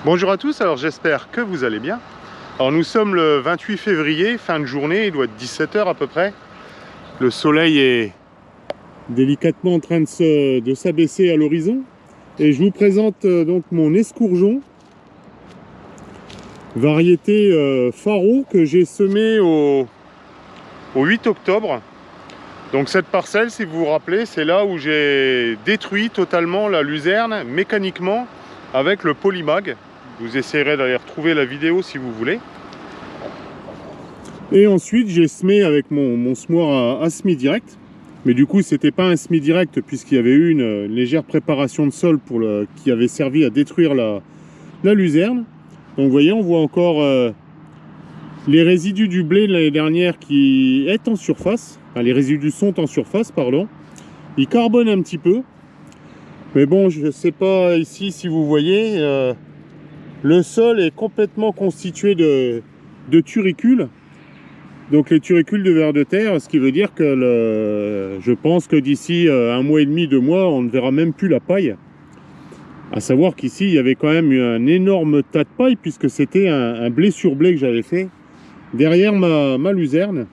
Bonjour à tous, alors j'espère que vous allez bien. Alors nous sommes le 28 février, fin de journée, il doit être 17 h à peu près. Le soleil est délicatement en train de s'abaisser à l'horizon. Et je vous présente donc mon escourgeon, variété Faro, que j'ai semé au 8 octobre. Donc cette parcelle, si vous vous rappelez, c'est là où j'ai détruit totalement la luzerne mécaniquement avec le polymag. Vous essayerez d'aller retrouver la vidéo si vous voulez. Et ensuite j'ai semé avec mon semoir à semis direct. Mais du coup c'était pas un semis direct puisqu'il y avait eu une légère préparation de sol qui avait servi à détruire la luzerne. Donc vous voyez, on voit encore les résidus du blé de l'année dernière qui est en surface. Enfin, les résidus sont en surface, pardon. Ils carbonent un petit peu. Mais bon, je ne sais pas ici si vous voyez, le sol est complètement constitué de turicules. Donc les turicules de vers de terre, ce qui veut dire que je pense que d'ici un mois et demi, 2 mois, on ne verra même plus la paille. À savoir qu'ici, il y avait quand même eu un énorme tas de paille puisque c'était un blé sur blé que j'avais fait derrière ma luzerne.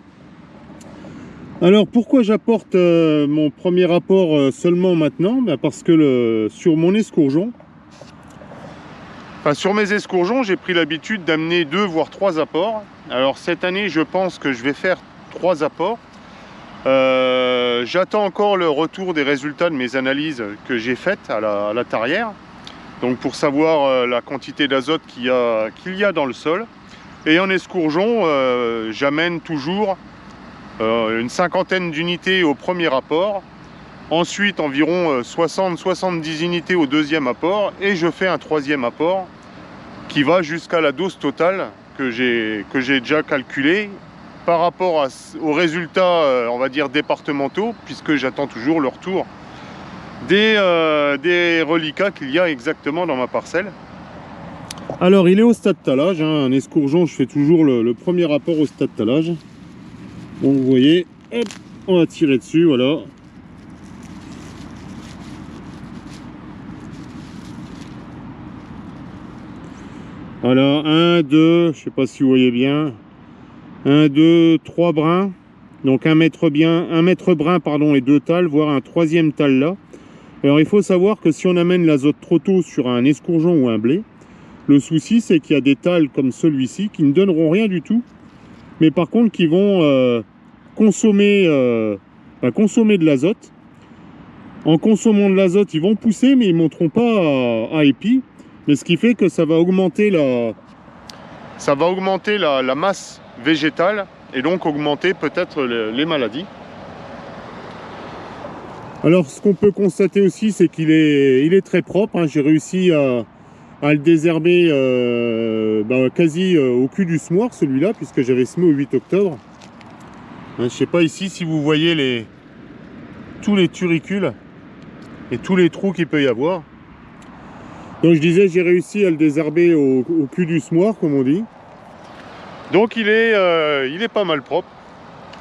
Alors pourquoi j'apporte mon premier apport seulement maintenant? Parce que sur mon escourgeon, sur mes escourgeons, j'ai pris l'habitude d'amener 2 voire 3 apports. Alors cette année, je pense que je vais faire 3 apports. J'attends encore le retour des résultats de mes analyses que j'ai faites à la tarière. Donc pour savoir la quantité d'azote qu'il y a dans le sol. Et en escourgeon, j'amène toujours une 50aine d'unités au premier apport. Ensuite environ 60-70 unités au deuxième apport. Et je fais un 3e apport qui va jusqu'à la dose totale que j'ai déjà calculée par rapport aux résultats, on va dire, départementaux, puisque j'attends toujours le retour des reliquats qu'il y a exactement dans ma parcelle. Alors il est au stade talage, hein. Un escourgeon, je fais toujours le premier rapport au stade talage. Donc vous voyez, hop, on va tirer dessus, voilà. Voilà, 1, 2, je sais pas si vous voyez bien, 1, 2, 3 brins, donc un mètre brun, pardon, et 2 tales, voire un 3e tale là. Alors il faut savoir que si on amène l'azote trop tôt sur un escourgeon ou un blé, le souci c'est qu'il y a des tales comme celui-ci qui ne donneront rien du tout, mais par contre qui vont consommer de l'azote. En consommant de l'azote, ils vont pousser, mais ils ne monteront pas à épi. Mais ce qui fait que ça va augmenter la masse végétale et donc augmenter peut-être les maladies. Alors ce qu'on peut constater aussi, c'est qu'il est très propre, hein. J'ai réussi à le désherber quasi au cul du semoir, celui-là, puisque j'avais semé au 8 octobre. Je ne sais pas ici si vous voyez tous les turicules et tous les trous qu'il peut y avoir. Donc je disais, j'ai réussi à le désherber au cul du semoir, comme on dit. Donc il est pas mal propre.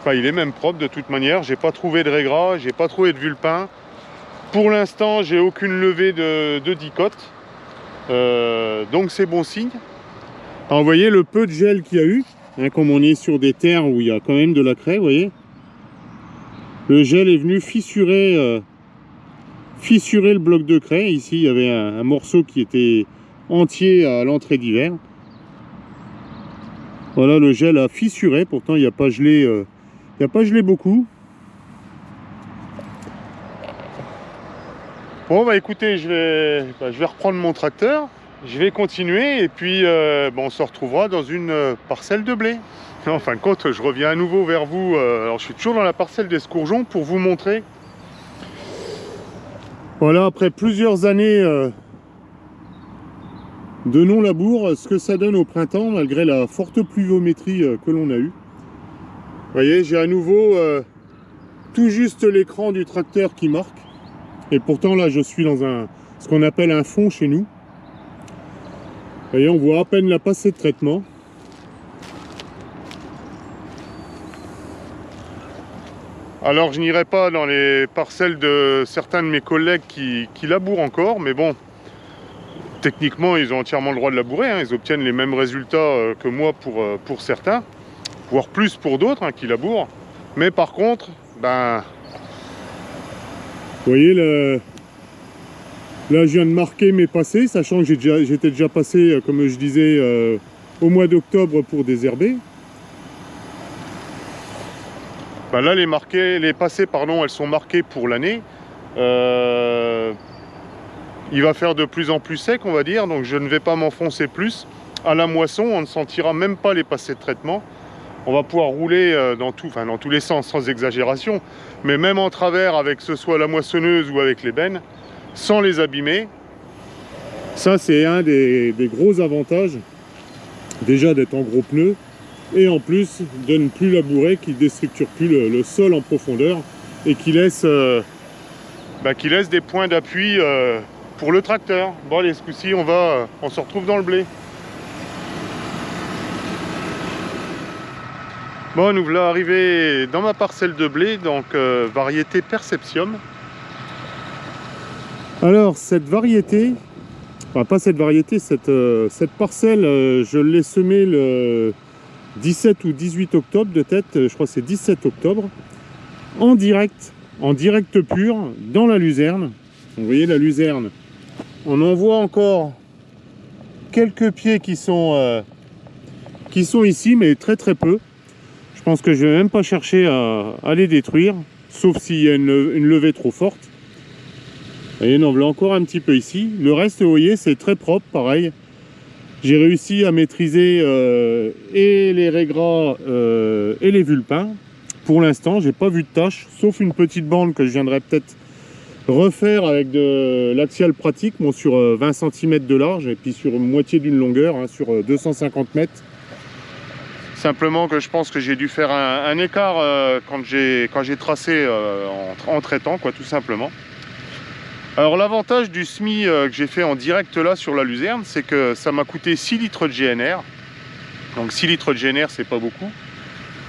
Enfin, il est même propre de toute manière. J'ai pas trouvé de raigrats, j'ai pas trouvé de vulpin. Pour l'instant, j'ai aucune levée de dicote. Donc c'est bon signe. Alors vous voyez le peu de gel qu'il y a eu, hein, comme on est sur des terres où il y a quand même de la craie, vous voyez. Le gel est venu fissurer le bloc de craie. Ici, il y avait un morceau qui était entier à l'entrée d'hiver. Voilà, le gel a fissuré. Pourtant, il n'y a pas gelé, beaucoup. Bon, bah écoutez, je vais reprendre mon tracteur. Je vais continuer et puis on se retrouvera dans une parcelle de blé. En fin de compte, je reviens à nouveau vers vous. Alors, je suis toujours dans la parcelle d'escourgeon pour vous montrer. Voilà, après plusieurs années de non-labour, ce que ça donne au printemps, malgré la forte pluviométrie que l'on a eue. Vous voyez, j'ai à nouveau tout juste l'écran du tracteur qui marque. Et pourtant, là, je suis dans ce qu'on appelle un fond chez nous. Vous voyez, on voit à peine la passée de traitement. Alors je n'irai pas dans les parcelles de certains de mes collègues qui labourent encore, mais bon, techniquement, ils ont entièrement le droit de labourer, hein. Ils obtiennent les mêmes résultats que moi pour certains, voire plus pour d'autres, hein, qui labourent. Mais par contre, ben... Vous voyez, là je viens de marquer mes passés, sachant que j'étais déjà passé, comme je disais, au mois d'octobre pour désherber. Ben là, les passés, pardon, elles sont marquées pour l'année. Il va faire de plus en plus sec, on va dire, donc je ne vais pas m'enfoncer plus. À la moisson, on ne sentira même pas les passés de traitement. On va pouvoir rouler dans tous les sens, sans exagération, mais même en travers, avec que ce soit la moissonneuse ou avec l'ébène, sans les abîmer. Ça, c'est un des gros avantages, déjà d'être en gros pneus, et en plus de ne plus labourer, qui ne déstructure plus le sol en profondeur, et qui laisse des points d'appui pour le tracteur. Bon, allez, ce coup-ci, on se retrouve dans le blé. Bon, nous voilà arrivés dans ma parcelle de blé, donc variété Perceptium. Alors, cette variété, enfin pas cette variété, cette parcelle, je l'ai semée le 17 ou 18 octobre de tête, je crois que c'est 17 octobre, en direct pur, dans la luzerne. Vous voyez la luzerne, on en voit encore quelques pieds qui sont ici, mais très très peu. Je pense que je vais même pas chercher à les détruire, sauf s'il y a une levée trop forte. Vous voyez, on en voit encore un petit peu ici. Le reste, vous voyez, c'est très propre, pareil. J'ai réussi à maîtriser et les raies et les vulpins. Pour l'instant, j'ai pas vu de tâche, sauf une petite bande que je viendrai peut-être refaire avec de l'axial pratique, bon, sur 20 cm de large et puis sur moitié d'une longueur, hein, sur 250 mètres. Simplement que je pense que j'ai dû faire un écart quand j'ai tracé en traitant, quoi, tout simplement. Alors l'avantage du semis que j'ai fait en direct là sur la luzerne, c'est que ça m'a coûté 6 litres de GNR. Donc 6 litres de GNR, c'est pas beaucoup.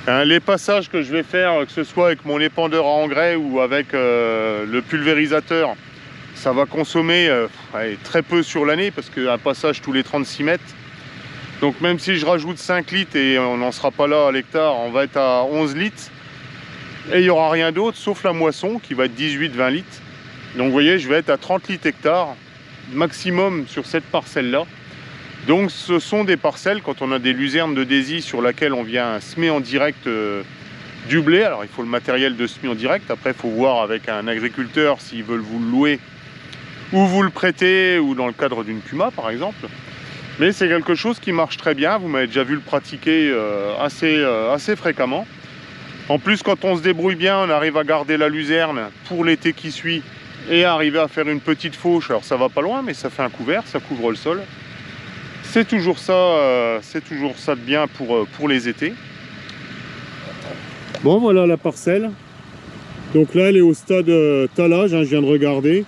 Les passages que je vais faire, que ce soit avec mon épandeur à engrais ou avec le pulvérisateur, ça va consommer très peu sur l'année, parce qu'un passage tous les 36 mètres. Donc même si je rajoute 5 litres et on n'en sera pas là à l'hectare, on va être à 11 litres. Et il n'y aura rien d'autre, sauf la moisson qui va être 18-20 litres. Donc vous voyez, je vais être à 30 litres hectare maximum sur cette parcelle-là. Donc ce sont des parcelles, quand on a des luzernes de Désy sur laquelle on vient semer en direct du blé. Alors il faut le matériel de semis en direct. Après, il faut voir avec un agriculteur s'ils veulent vous le louer ou vous le prêter, ou dans le cadre d'une Puma par exemple. Mais c'est quelque chose qui marche très bien. Vous m'avez déjà vu le pratiquer assez fréquemment. En plus, quand on se débrouille bien, on arrive à garder la luzerne pour l'été qui suit et arriver à faire une petite fauche. Alors ça va pas loin, mais ça fait un couvert, ça couvre le sol. C'est toujours ça de bien pour les étés. Bon, voilà la parcelle. Donc là, elle est au stade talage, hein, je viens de regarder.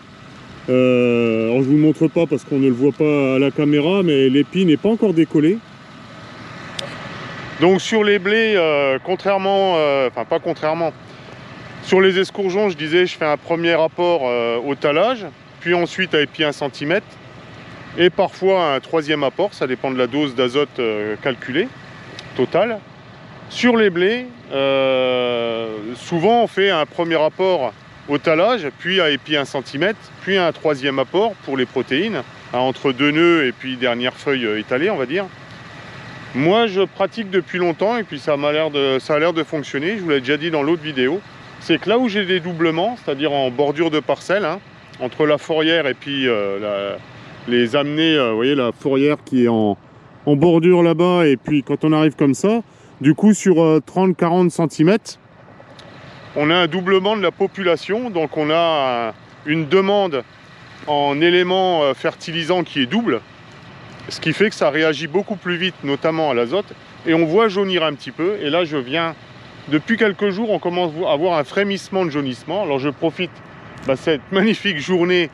Alors je vous montre pas parce qu'on ne le voit pas à la caméra, mais l'épi n'est pas encore décollé. Donc sur les blés, pas contrairement, sur les escourgeons, je disais, je fais un premier apport au talage, puis ensuite à épi 1 cm, et parfois un troisième apport, ça dépend de la dose d'azote calculée, totale. Sur les blés, souvent on fait un premier apport au talage, puis à épi 1 cm, puis un troisième apport pour les protéines, entre 2 nœuds et puis dernière feuille étalée, on va dire. Moi, je pratique depuis longtemps et puis ça a l'air de fonctionner. Je vous l'ai déjà dit dans l'autre vidéo. C'est que là où j'ai des doublements, c'est-à-dire en bordure de parcelle, hein, entre la fourrière et puis les amener, vous voyez la fourrière qui est en bordure là-bas, et puis quand on arrive comme ça, du coup sur 30-40 cm, on a un doublement de la population, donc on a une demande en éléments fertilisants qui est double, ce qui fait que ça réagit beaucoup plus vite, notamment à l'azote, et on voit jaunir un petit peu. Et là, depuis quelques jours, on commence à avoir un frémissement de jaunissement. Alors je profite de cette magnifique journée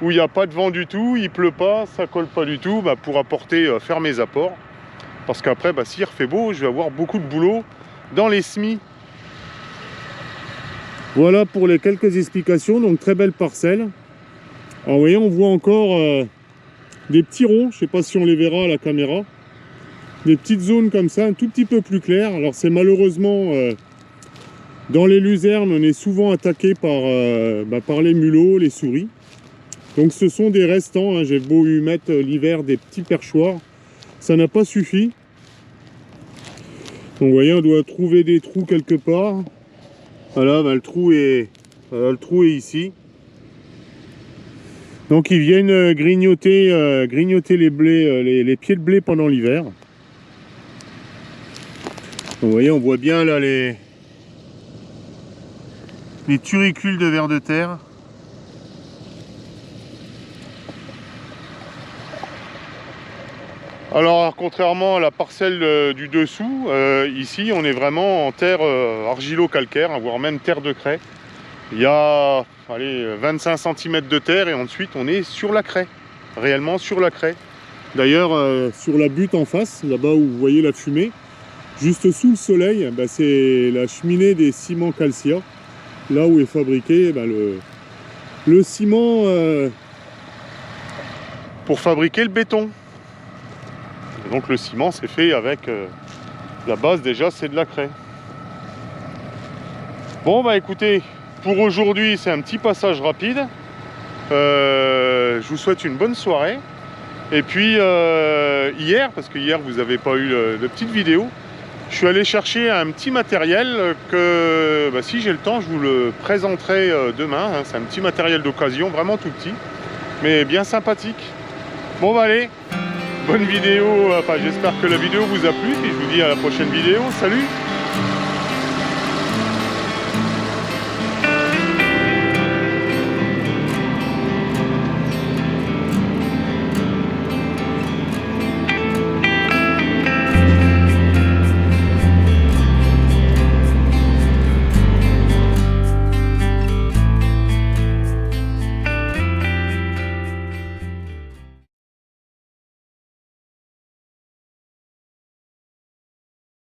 où il n'y a pas de vent du tout, il pleut pas, ça colle pas du tout, pour apporter, faire mes apports. Parce qu'après, s'il refait beau, je vais avoir beaucoup de boulot dans les semis. Voilà pour les quelques explications. Donc très belle parcelle. Alors vous voyez, on voit encore des petits ronds, je sais pas si on les verra à la caméra, des petites zones comme ça, un tout petit peu plus claires. Alors c'est malheureusement, dans les luzernes, on est souvent attaqué par les mulots, les souris. Donc ce sont des restants, hein. J'ai beau y mettre l'hiver des petits perchoirs, ça n'a pas suffi. Donc vous voyez, on doit trouver des trous quelque part. Voilà, le trou est ici. Donc ils viennent grignoter les blés, les pieds de blé pendant l'hiver. Vous voyez, on voit bien là les turicules de vers de terre. Alors contrairement à la parcelle du dessous, ici on est vraiment en terre argilo-calcaire, hein, voire même terre de craie. Il y a 25 cm de terre et ensuite on est sur la craie, réellement sur la craie. D'ailleurs sur la butte en face, là-bas où vous voyez la fumée, juste sous le soleil, c'est la cheminée des ciments Calcia, là où est fabriqué le ciment pour fabriquer le béton. Et donc le ciment c'est fait avec la base, déjà c'est de la craie. Bon écoutez, pour aujourd'hui c'est un petit passage rapide. Je vous souhaite une bonne soirée. Et puis hier, parce que hier vous n'avez pas eu de petite vidéo, je suis allé chercher un petit matériel que si j'ai le temps je vous le présenterai demain, hein. C'est un petit matériel d'occasion, vraiment tout petit, mais bien sympathique. Bon allez, bonne vidéo, j'espère que la vidéo vous a plu, et je vous dis à la prochaine vidéo, salut!